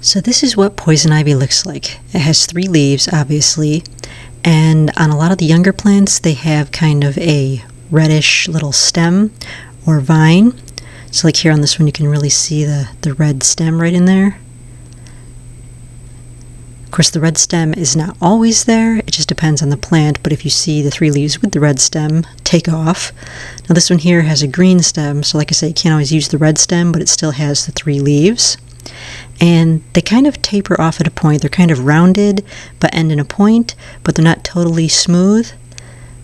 So this is what poison ivy looks like. It has 3 leaves, obviously, and on a lot of the younger plants they have kind of a reddish little stem or vine. So like here on this one you can really see the red stem right in there. Of course the red stem is not always there, it just depends on the plant, but if you see the 3 leaves with the red stem, take off. Now this one here has a green stem, so like I say, you can't always use the red stem, but it still has the 3 leaves. And they kind of taper off at a point. They're kind of rounded but end in a point, but they're not totally smooth.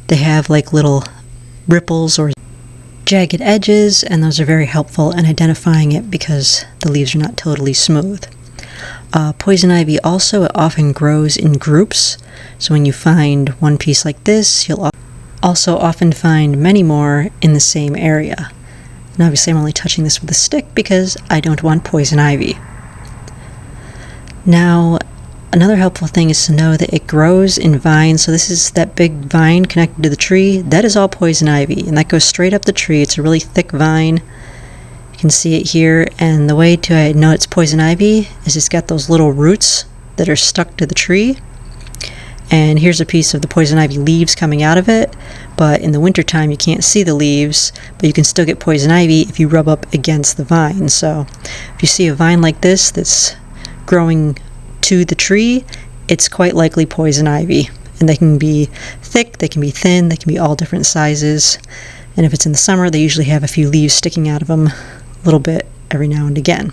They have like little ripples or jagged edges, and those are very helpful in identifying it because the leaves are not totally smooth. Poison ivy also often grows in groups, so when you find one piece like this, you'll also often find many more in the same area. And obviously I'm only touching this with a stick because I don't want poison ivy. Now, another helpful thing is to know that it grows in vines. So this is that big vine connected to the tree. That is all poison ivy, and that goes straight up the tree. It's a really thick vine. You can see it here, and the way to know it's poison ivy is it's got those little roots that are stuck to the tree. And here's a piece of the poison ivy leaves coming out of it, but in the wintertime you can't see the leaves, but you can still get poison ivy if you rub up against the vine. So if you see a vine like this that's growing to the tree, it's quite likely poison ivy. And they can be thick, they can be thin, they can be all different sizes. And if it's in the summer, they usually have a few leaves sticking out of them a little bit every now and again.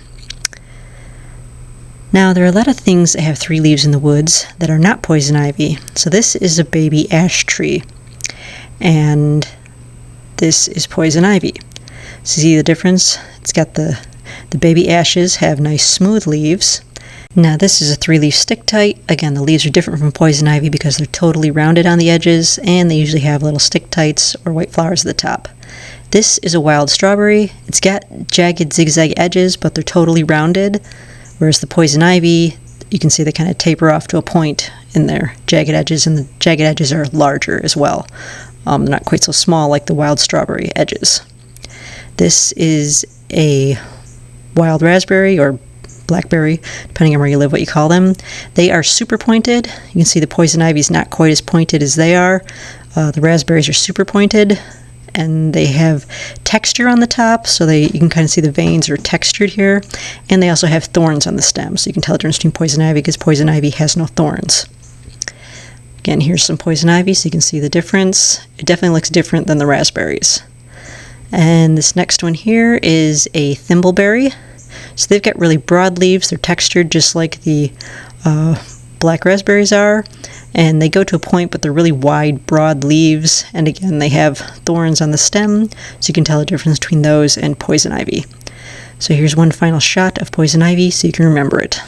Now, there are a lot of things that have 3 leaves in the woods that are not poison ivy. So this is a baby ash tree, and this is poison ivy. See the difference? It's got the baby ashes have nice smooth leaves. Now this is a 3-leaf stick tight. Again, the leaves are different from poison ivy because they're totally rounded on the edges, and they usually have little stick tights or white flowers at the top. This is a wild strawberry. It's got jagged zigzag edges, but they're totally rounded. Whereas the poison ivy, you can see they kind of taper off to a point in their jagged edges, and the jagged edges are larger as well. They're not quite so small like the wild strawberry edges. This is a wild raspberry or blackberry, depending on where you live, what you call them. They are super pointed. You can see the poison ivy is not quite as pointed as they are. The raspberries are super pointed, and they have texture on the top, so you can kind of see the veins are textured here, and they also have thorns on the stem, so you can tell the difference between poison ivy because poison ivy has no thorns. Again, here's some poison ivy, so you can see the difference. It definitely looks different than the raspberries. And this next one here is a thimbleberry. So they've got really broad leaves. They're textured just like the black raspberries are, and they go to a point, but they're really wide, broad leaves, and again they have thorns on the stem, so you can tell the difference between those and poison ivy. So here's one final shot of poison ivy so you can remember it.